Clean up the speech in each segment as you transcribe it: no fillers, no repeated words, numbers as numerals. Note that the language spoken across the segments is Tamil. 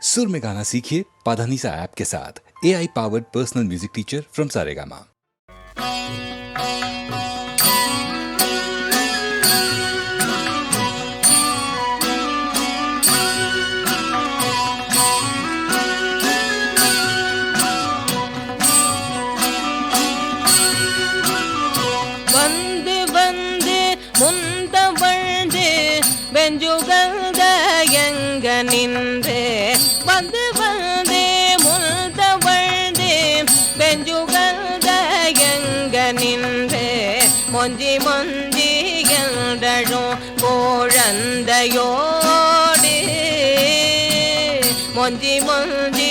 सुर में गाना सीखिए पाधानीसा ऐप के साथ। AI powered personal music teacher from Saregama. வந்து வந்து முந்தவழ்ந்து வெஞ்சுகந்த எங்க நின்று வந்து வந்து முந்தவழ்ந்து வெஞ்சுகந்த எங்க நின்று மொஞ்சி மொஞ்சி என்றழும் கோழந்தையோடு மொஞ்சி மொஞ்சி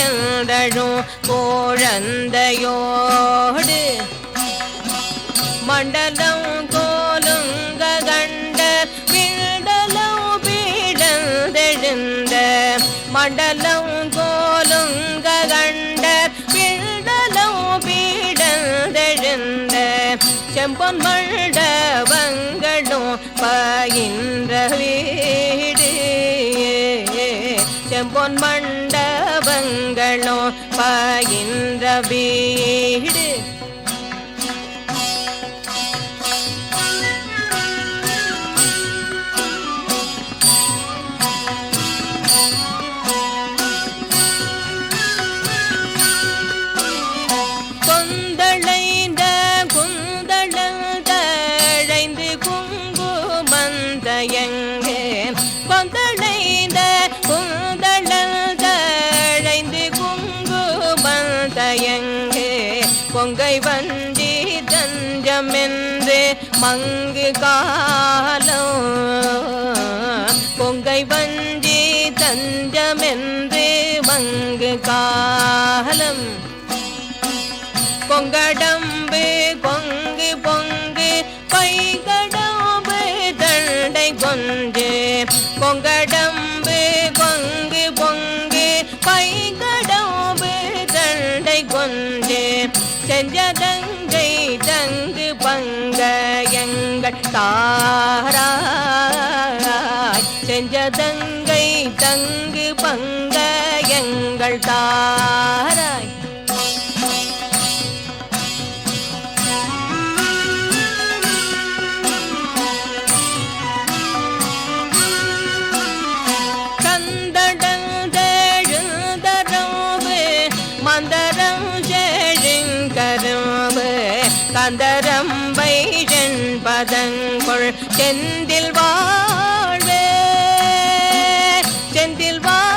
என்றழும் கோழந்தையோடு மண்டலம் கோலுங்க கண்ட பிடலம் பீடந்தெழுந்த மண்டலம் கோலுங்க கண்ட பிடலம் பீடந்தெழுந்த செம்பொன் மண்டபங்களும் பயின்ற வீடு செம்பொன் மண்டபங்களும் பயின்ற வீடு பொங்கை வஞ்சி தஞ்சமென்று மங்கு காலம் பொங்கை வஞ்சி தஞ்சமென்று மங்கு காலம் பொங்கடம்பு பொங்கு பொங்கு பைகடம்பு தண்டை கொஞ்சு பொங்கடம்பு பொங்கு பொங்கு பைகடம்பு தண்டை கொஞ்சு செஞ்சதங்கை தங்கு பங்க எங்கள் தாராய் செஞ்சதங்கை தங்கு பங்க எங்கள் தாராய் கந்தரம்பை பதங்கொள் செந்தில் வாழ்வே செந்தில் வாழ்வே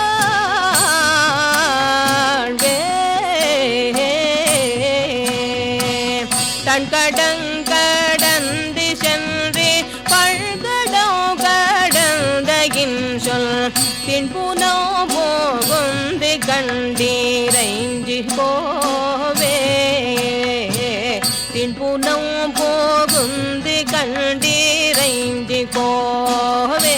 தன் கடங்கடந்து சென்று பழ்கடோ கடந்தகின் சொல் பின்புனோ போகுந்து கண்டீரைஞ்சி போவே புனம் போகுந்து கண்டீரைந்து போவே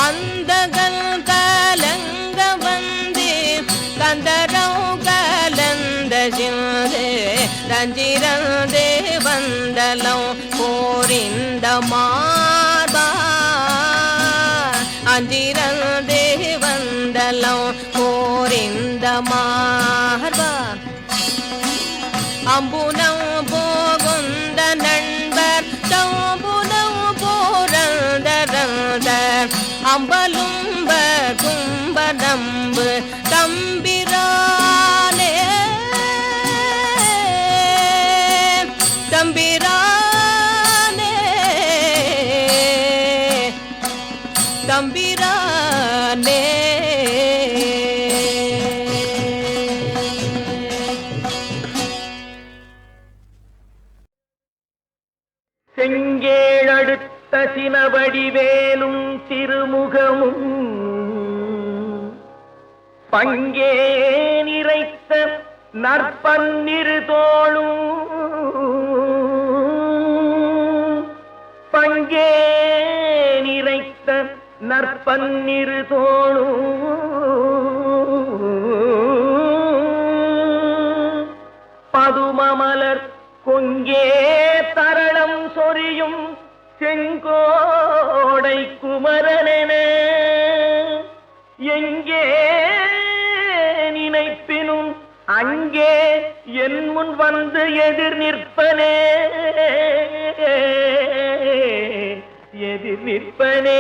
அந்தகள் கலங்க வந்து கந்தரவு கலந்த சிந்து ரஞ்சிரந்தே வந்தலம் போரிந்த மார்பா அஞ்சிரந்தே வந்தலம் போரிந்த மார்பா அம்புனம் போகுந்த நண்பர் தம்புனம் போரந்த அம்பலும்ப கும்பதம்பு தம்பிரானே தம்பிரானே தம்பிரானே செங்கேழடுத்த சினவடிவேலும் திருமுகமும் பங்கே நிறைத்த நற்பன்னிரு தோளும் பங்கே நிறைத்த நற்பன்னிரு தோளும் செங்கோடை குமரனென எங்கே நினைப்பினும் அங்கே என் முன் வந்து எதிர் நிற்பனே எதிர் நிற்பனே.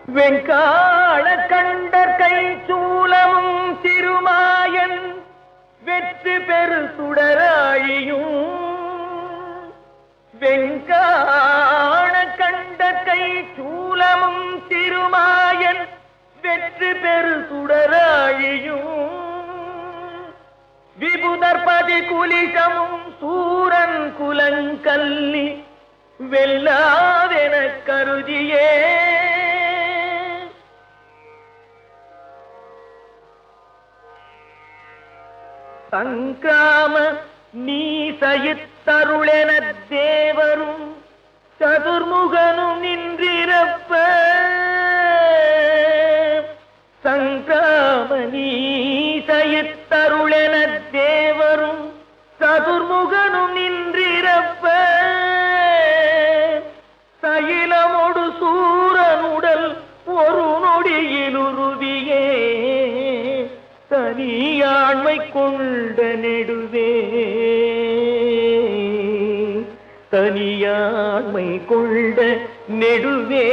வெங்காள கண்டர் கை சூலமும் திருமாயன் வெற்றி பெரு சுடராழியும் வெங்காள கண்டர் கை சூலமும் திருமாயன் வெற்றி பெரு சுடராழியும் விபுதர்பதி குலிசமும் சூரன் குலங்கல்லி வெல்லாவென கருதியே சங்காம நீ சயித்தருளென தேவரும் சதுர்முகனும் நின்றிருப்ப சங்காம நீ சயித்தருளென தேவரும் சதுர்முகனும் நின்றிருப்ப சயிலமொடு சூரனுடல் ஒரு நொடியிலுருவியே தனியாண்மை கொண்ட நெடுவே தனியாண்மை கொண்ட நெடுவே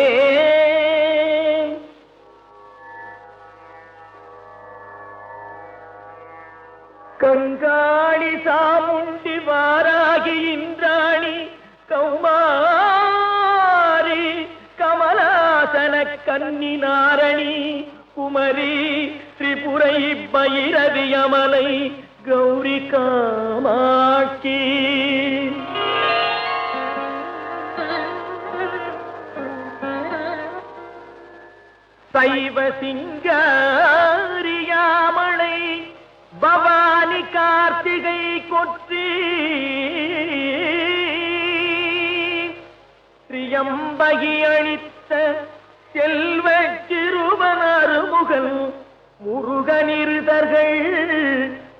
கங்காளி சாமுண்டி வாராகி இந்திராணி கௌமாரி கமலாசன கன்னி நாரணி குமரி திரிபுரை பைரவி அமலை கௌரி காமாட்சி சைவ சிங்காரியாமலை பவானி கார்த்திகை கொற்றி திரியம்பகி அளித்த செல்வ சிறுவனருமுகல் முருகனிருதர்கள்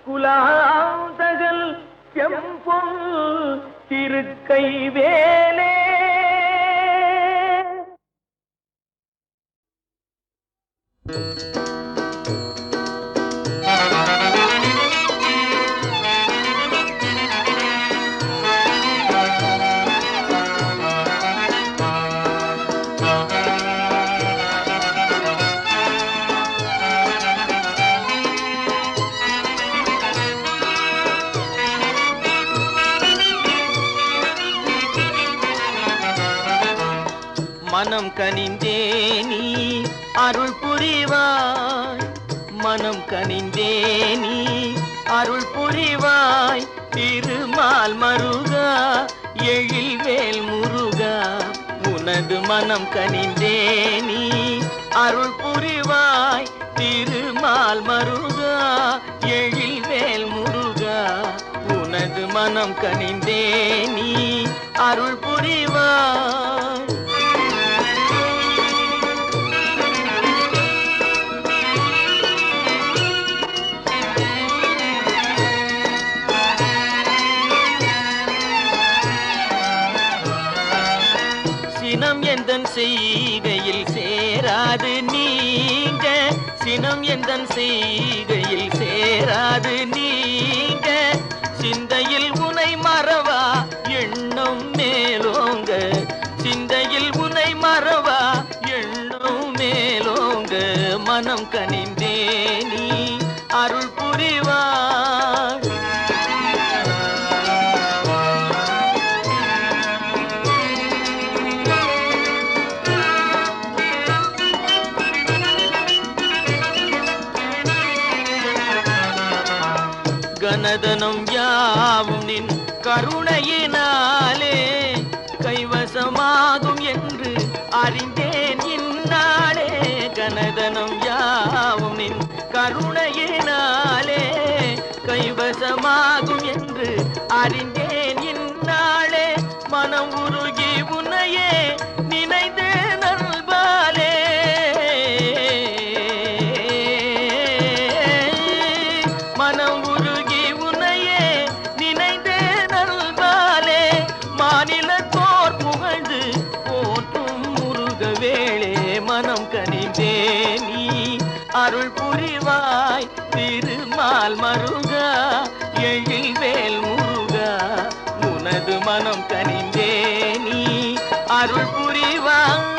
குலாந்தகல் செம்பொன் திருக்கை வேலே. மனம் கனிந்தே நீ அருள் புரிவாய் மனம் கனிந்தே நீ அருள் புரிவாய் திருமால் மருகா எழில்வேல் முருகா உனது மனம் கனிந்தே நீ அருள் புரிவாய் திருமால் மருகா எழில்வேல் முருகா உனது மனம் கனிந்தே நீ அருள் புரிவாய். சினம் எந்தன் செய்கையில் சேராது நீங்க சினம் எந்தன் செய்கையில் சேராது நீங்க சிந்தையில் உனை மறவா எண்ணம் மேலோங்க சிந்தையில் உனை மறவா எண்ணம் மேலோங்க மனம் கனிந்தே நீ அருள் புரிவாய். கனதனம் யாவும் நின் கருணையினாலே கைவசமாகும் என்று அறிந்தேன் இந்நாளே கனதனம் யாவும் நின் கருணையினாலே கைவசமாகும் என்று அறிந்தேன் இந்நாளே மனம் உருகி உன்னையே நினைந்து நல்பால் நாள் மருகா எழில் வேல் முருகா உனது மனம் கனிந்தே நீ அருள் புரிவாய்.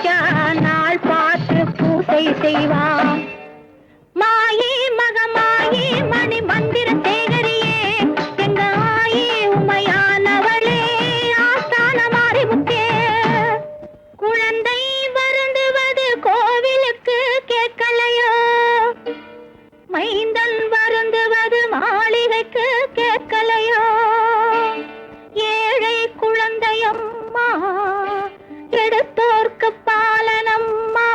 வச்சா நாள் பார்த்து பூசை செய்வான். மாயே மகமாயே மணி மந்திர சேகரியே எங்க ஆயே உமையானவளே ஆஸ்தான மாறிமுத்தே. குழந்தை வருந்துவது கோவிலுக்கு கேட்கலையோ, மைந்தன் வருந்துவது மாளிகைக்கு கேட்கலையோ. ஏழை குழந்தையம்மா எடுத்தோர்க்கு பாலனம்மா,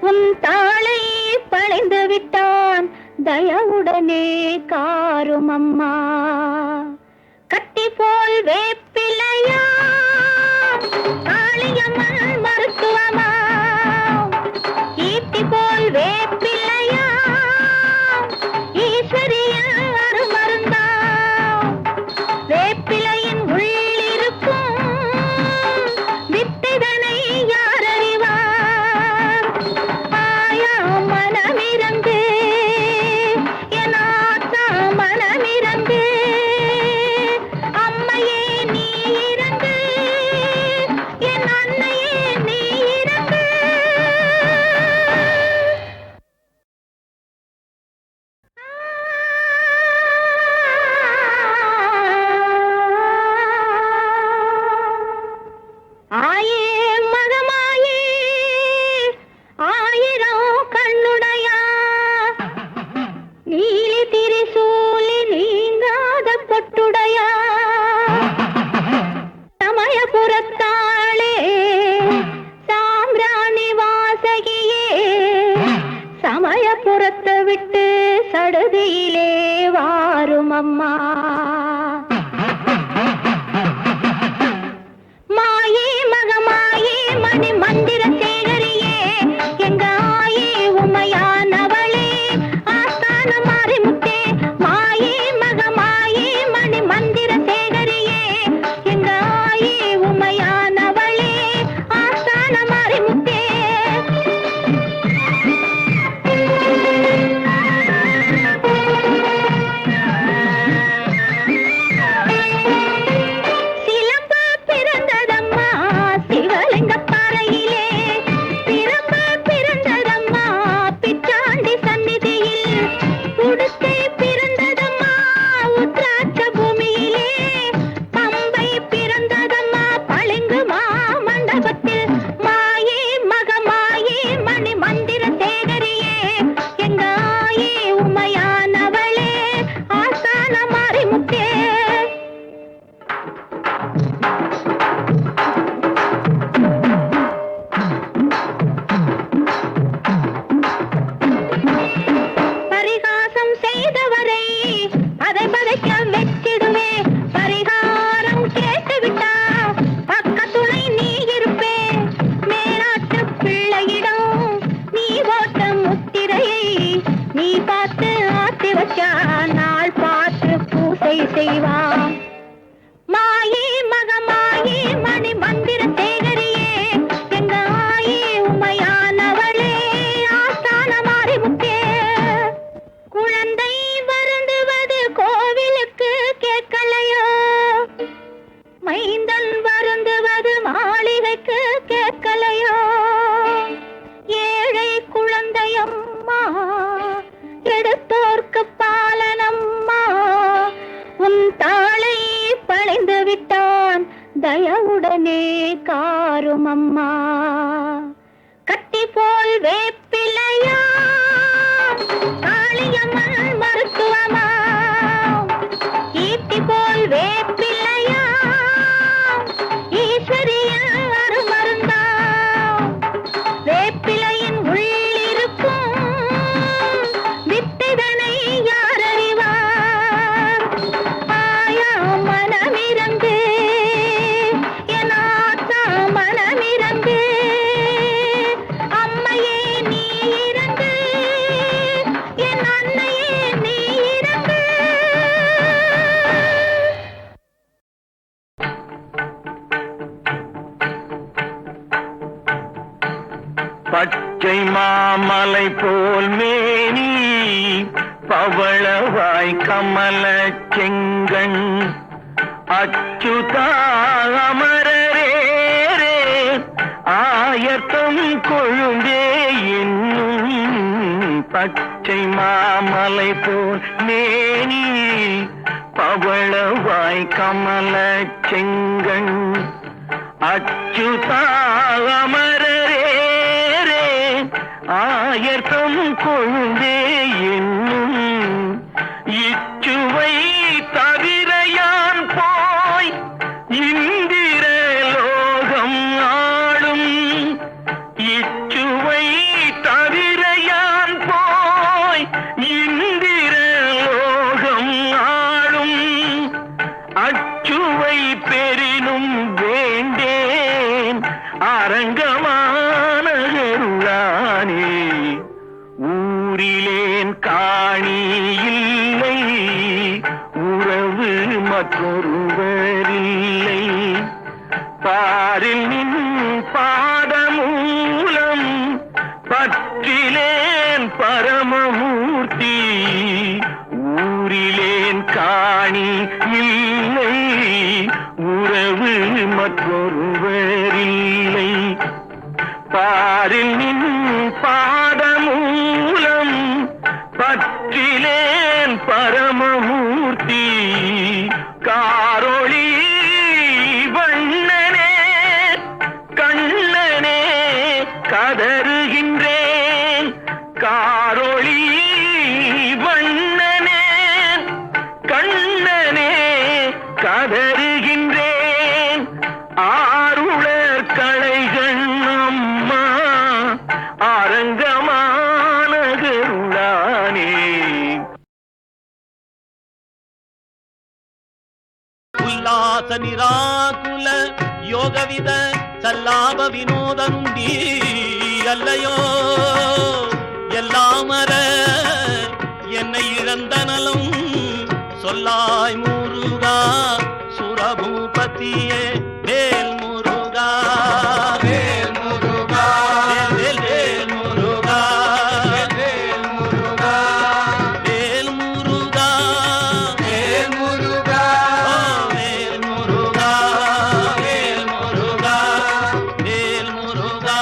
உன் தாளை பழைந்து விட்டான் தயவுடனே காரும் அம்மா. கட்டி போல் வேப்பிலையா காளியம்மன் மருத்துவமா, ஈட்டி போல் வேப்பிலையா ஈஸ்வரியின் அருமருந்தா. வேப்பிலையின் உள்ளிருக்கும் வித்தைதனை யார் அறிவார்? ஆயா மனமிரங்கு என் ஆத்தா மனமிரங்கு, அம்மையே நீ இறங்கு என் அன்னையே நீ இறங்கு. ஆயே மகமாயே ஆயிரம் கண்ணுடையா, நீலி திரிசூலி நீங்காத பொட்டுடையா. சமயபுரத்தாளே சாம்பிராணி வாசகியே, சமயபுரத்தை விட்டு சடுதியிலே வாரும் அம்மா. மாயே மகமாயே மணி மந்திர சேகரியே எங்க ஆயே உமையானவளே ஆஸ்தான மாறிமுத்தே. மாயே மகமாயே மணி மந்திர சேகரியே எங்க ஆயே உமையானவளே ஆஸ்தான மாறிமுத்தே. சிலம்பு பிறந்ததம்மா சிவலிங்க பாறையிலே, பிரம்பு பிறந்ததம்மா பிச்சாண்டி சந்நிதியில், உடுக்கை பிறந்ததம்மா உத்ராட்ச பூமியிலே, பம்பை பிறந்ததம்மா பளிங்கு மாமண்டபத்தில். மாயே மகமாயே மணி மந்திர சேகரியே எங்க ஆயே உமையானவளே ஆஸ்தான மாறிமுத்தே. பரிகாசம் செய்தவரை அதை பதைக்க வெச்சிடுவே, பரிகாரம் கேட்டுவிட்டா பக்கத்துணை நீ இருப்பே. மேலாட்டு பிள்ளையிடம் நீ ஓட்ட முத்திரையை நீ பார்த்து ஆத்தி வச்சா நாள் பார்த்து பூசை செய்வான். மாயே மகமாயே மணி மந்திர சேகரியே எங்க ஆயே உமையானவளே ஆஸ்தான மாறிமுத்தே. குழந்தை வருந்துவது கோவிலுக்கு கேட்கலையோ, மைந்தன் வருந்துவது மாளிகைக்கு கேட்கலையோ. ஏழை குழந்தையம்மா எடுத்தோர்க்கு பாலனம்மா, உன் தாளை பழைந்து விட்டான் தயவுடனே காரும் அம்மா. கட்டி போல் வேப்பிலையா காளியம்மன் மருத்துவமா, ஈட்டி போல் வேப்பிலையா ஈஸ்வரியின் அருமருந்தா. வேப்பிலையின் உள்ளிருக்கும் வித்தைதனை யார் அறிவார்? ஆயா மனமிரங்கு என் ஆத்தா மனமிரங்கு, அம்மையே நீ இறங்கு என் அன்னையே நீ இறங்கு. பச்சை மாமலை போல் மேனி பவளவாய் கமல செங்கண் அச்சுதா அமரரே ஆய கொழுந்தே என்னும் பச்சை மாமலை போல் மேனி பவளவாய் கமல செங்கண் அச்சுதாமரரே ஆயர்த்தம் கொழுந்தே என்னும் இச்சுவை தவிர யான் போய் இந்திர லோகம் ஆளும் இச்சுவை தவிர யான் போய் இந்திர லோகம் ஆளும் அச்சுவை பெரினும் வேண்டேன் அரங்கமான கருளானே ஊரிலேன் காணி இல்லை உறவு மற்றொருவரில்லை பாரில் நின் பாதமூலம் பற்றிலேன் பரமமூர்த்தி ஊரிலேன் காணி இல்லை உறவு மற்றொருவரில்லை பாரில் நின் பாதமூலம் பற்றிலேன் பரமமூர்த்தி காரொளி வண்ணனே கண்ணனே கதறுகின்றேன் காரொளி வண்ணனே கண்ணனே கதறுகின்றேன் ஆருளர் களைகள் அம்மா அரங்கமான கருளானே ಉಲ್ಲಾಸ ನಿರಾಕುಲ ಯೋಗವಿದ ಸಲ್ಲಾಪ ವಿನೋದ ನುಂಡಿ அல்லையோ எல்லாமர என்னை இழந்த நலம் சொல்லாய் முருகா சுரபூபதியே வேல் முருகா வேல் முருகா வேல் வேல் முருகா வேல் முருகா வேல் முருகா வேல் முருகா வேல் முருகா வேல் முருகா வேல் முருகா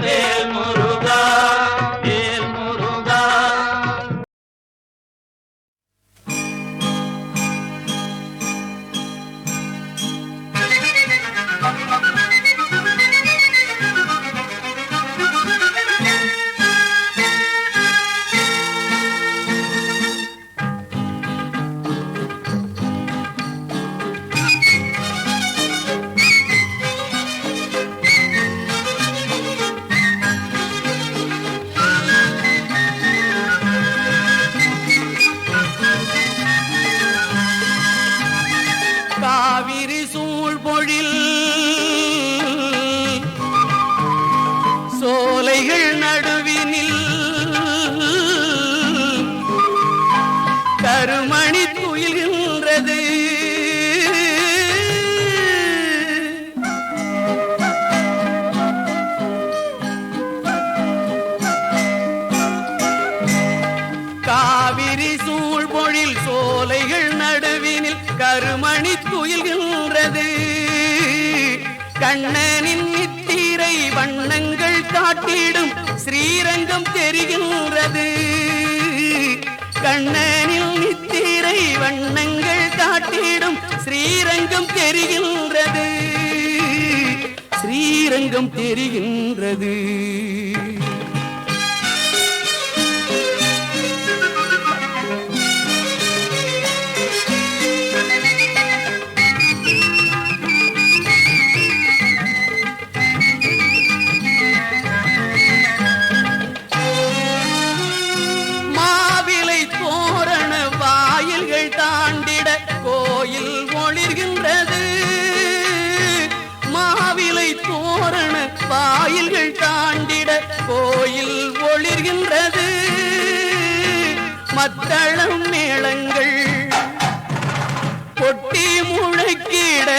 வேல் முருகா வேல் முருகா. காவிரி சூழ்பொழில் சோலைகள் நடுவினில் கருமணி துயில்கின்றது காவிரி சூழ்பொழில் சோலைகள் நடுவினில் கருமணி துயில்கின்றது கண்ணனின் நித்திரை வண்ணங்கள் காட்டிடும் ஸ்ரீரங்கம் தெரிகின்றது கண்ணனின் நித்திரை வண்ணங்கள் காட்டிடும் ஸ்ரீரங்கம் தெரிகின்றது ஸ்ரீரங்கம் தெரிகின்றது. மாவிலை தோரண வாயில்கள் தாண்டிட கோயில் ஒளிர்கின்றது மாவிலை தோரண வாயில்கள் தாண்டிட கோயில் ஒளிர்கின்றது மத்தளம் மேளங்கள் கொட்டி முழக்கிட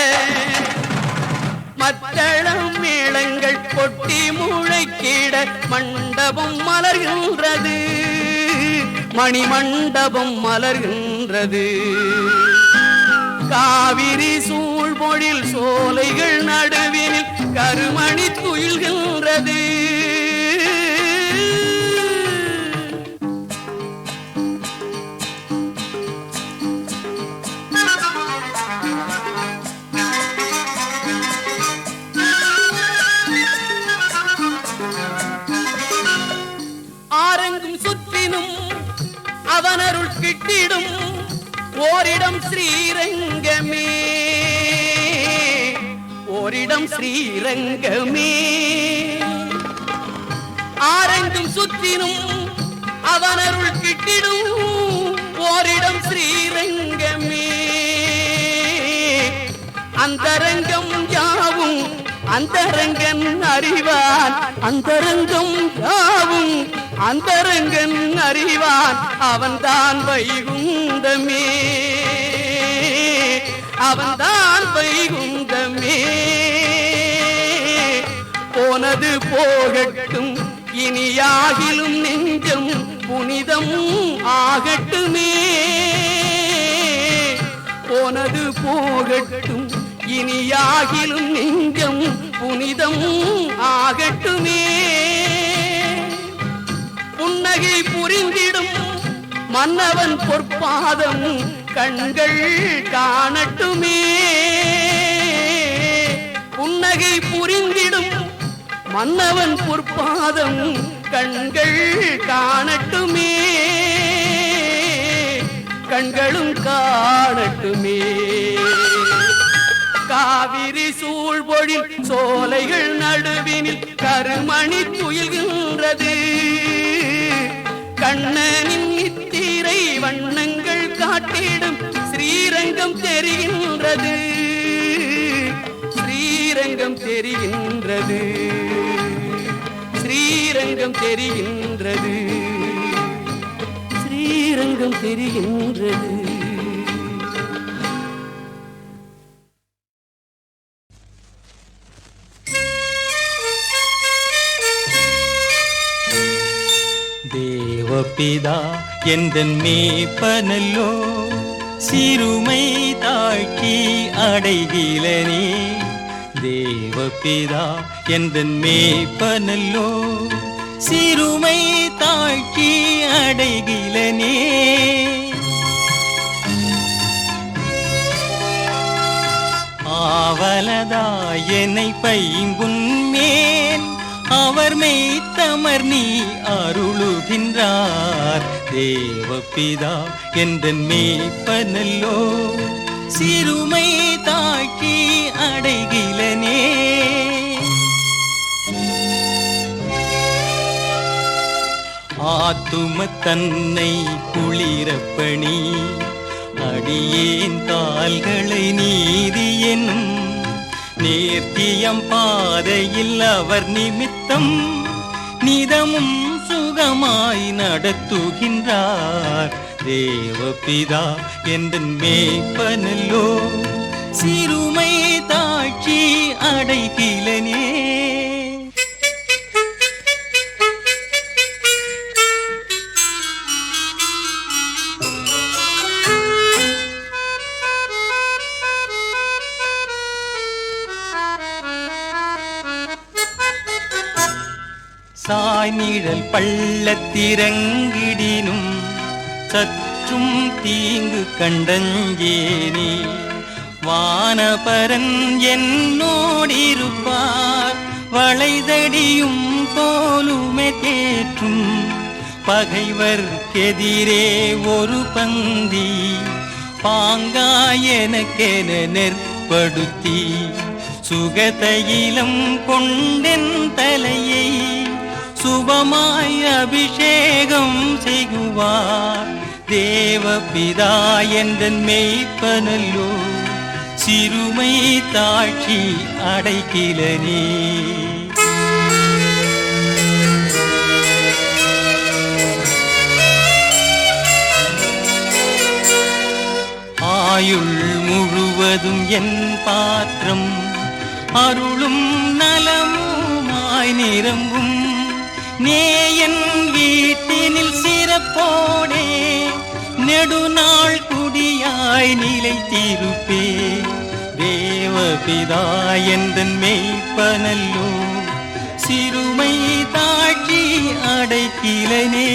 மத்தளம் மேளங்கள் கொட்டி முழக்கிட மண்டபம் மலர்கின்றது மணிமண்டபம் மலர்கின்றது காவிரி சூழ்பொழில் சோலைகள் நடுவினில் கருமணி துயில்கின்றது ஓரிடம் ஸ்ரீரங்கமே. ஆரெங்கும் சுற்றினும் அவனருள் கிட்டிடும் ஓரிடம் ஸ்ரீரங்கமே. அந்தரங்கம் யாவும் அந்தரங்கன் அறிவான், அந்தரங்கம் யாவும் அந்தரங்கன் அறிவான். அவன்தான் வைகுந்தமே, அவன்தான் வைகுந்தமே. போனது போகட்டும் இனியாகிலும் நெஞ்சம் புனிதம் ஆகட்டுமே. போனது போகட்டும் இனியாகிலும் நெஞ்சம் புனிதம் ஆகட்டுமே. புன்னகை புரிந்திடும் மன்னவன் பொற்பாதம் கண்கள் காணட்டுமே. புன்னகை புரிந்திடும் மன்னவன் பொற்பாதம் கண்கள் காணட்டுமே. கண்களும் காணட்டுமே. காவிரி சூழ்பொழில் சோலைகள் நடுவினில் கருமணி துயில்கின்றது. கண்ணனின் நித்திரை வண்ணங்கள் காட்டிடும் ஸ்ரீரங்கம் தெரிகின்றது, ஸ்ரீரங்கம் தெரிகின்றது, ஸ்ரீரங்கம் தெரிகின்றது, ஸ்ரீரங்கம் தெரிகின்றது. தேவபிதா எந்தன் மேய்ப்பனல்லோ, சிறுமை தாழ்ச்சி அடைகிலனே. தேவபிதா எந்தன் மேய்ப்பனல்லோ, சிறுமை தாழ்ச்சி அடைகிலனே. ஆவலதா என்னை பைம்புன்மேல் அவர் மெய்த்தமர் நீ அருளுகின்றார். தேவபிதா எந்தன் மேய்ப்பனல்லோ, சிறுமை தாக்கி அடைகிலனே. ஆத்தும தன்னை குளிரப்பணி அடியேன் கால்களை நீதி என்னும் நேர்த்தியம் பாதையில் அவர் நிமித்தம் நிதமும் சுகமாய் நடத்துகின்றார். தேவபிதா எந்தன் மேய்ப்பனல்லோ, சிறுமை தாழ்ச்சி அடைகிலனே. சாய்நிழல் பள்ளத்திறங்கிடினும் சற்றும் தீங்கு கண்டஞ்சேனே. வானபரன் என்னோடிருப்பார், வளைதடியும் போலுமே தேற்றும். பகைவர்க்கெதிரே ஒரு பந்தி பாங்காயனக்கென நெற்படுத்தி சுகதையிலம் கொண்டென் தலையை சுபமாய் அபிஷேகம் செய்குவார். தேவபிதா எந்தன் மேய்ப்பனல்லோ, சிறுமை தாழ்ச்சி அடைகிலனே. ஆயுள் முழுவதும் என் பாத்திரம் அருளும் நலமுமாய் நிரம்பும். நேயன் வீட்டினில் சிறப்போடே நெடுநாள் குடியாய் நிலைத்திருப்பே. தேவபிதா எந்தன் மேய்ப்பனல்லோ, சிறுமை தாழ்ச்சி அடைகிலனே.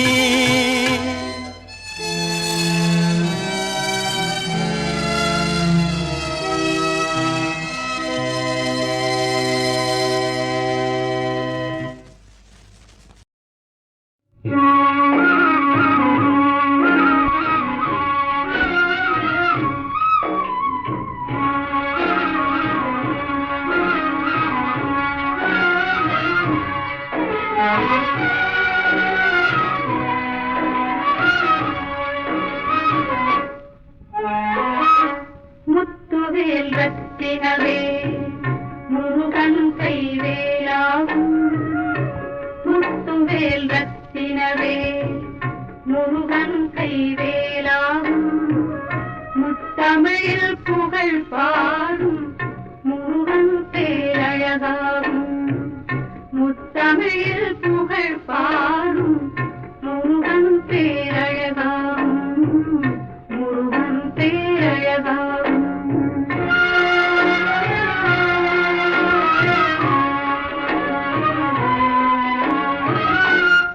முத்துவேல் ரத்தினவே முருகன் கைவேலாகும் முத்துவேல் ரத்தினவே முருகன் கைவேலாகும் முத்தமிழில் புகழ் பாடும் முருகன் பேரழகாகும் முத்தமிழில் புகழ் பாடும் முருகன் பேரழகாகும் முருகன் பேரழகாகும்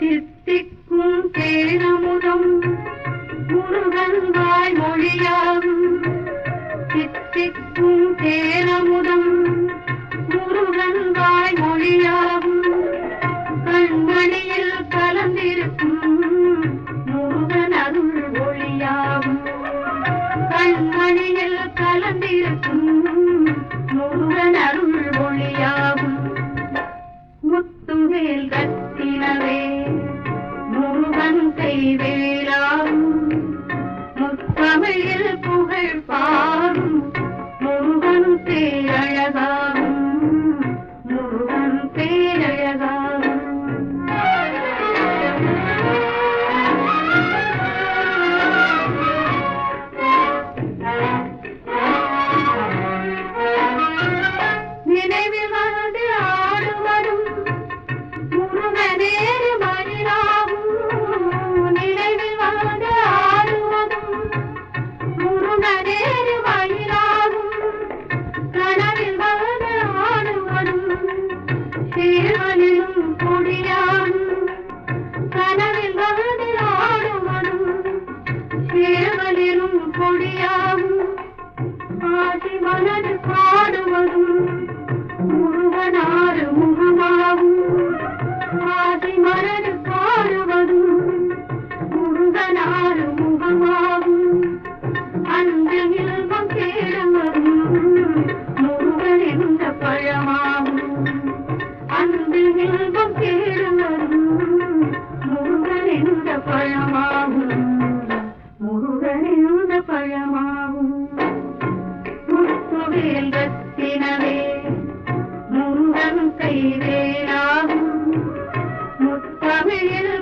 தித்திக்கும் தேனமுதம் முருகன் வாய்மொழியாகும் தித்திக்கும் தேனமுதம் முருகன் வாய்மொழியாகும் கண்மணியில் கலந்திருக்கும் முருகன் அருள் ஒளியாகும் கண்மணியில் கலந்திருக்கும் முருகன் அருள் ஒளியாகும் முத்துவேல் ரத்தினவே முருகன் கைவேலாகும் முத்தமிழில் புகழ் பாடும் முருகன் பேரழகாகும் முருகன் பேரழகாகும் நினைவில் வந்து ஆடுவதும் முருகனேறு மயிலாகும் நினைவில் வந்து ஆடுவதும் முருகனேறு மயிலாகும் கனவில் வந்து ஆடுவதும் சேவலிலும் கொடியாகும் கனவில் வந்து ஆடுவதும் சேவலிலும் கொடியாகும் ஆதி மனது பாடுவதும் முருகனாறு முகமாகும் ஆதி மனது பாடுவதும் முருகனாறு முகமாகும் அந்த இல்பம் தேடுவதும் முருகன் என்ற பழமாகும் அந்த இல்பம் தேடுவதும் முருகன் என்ற பழமாகும் முருகன் என்ற பழமாகும் முத்துவேல் ரத்தினவே முருகன் கைவேலாகும் முத்தமிழில்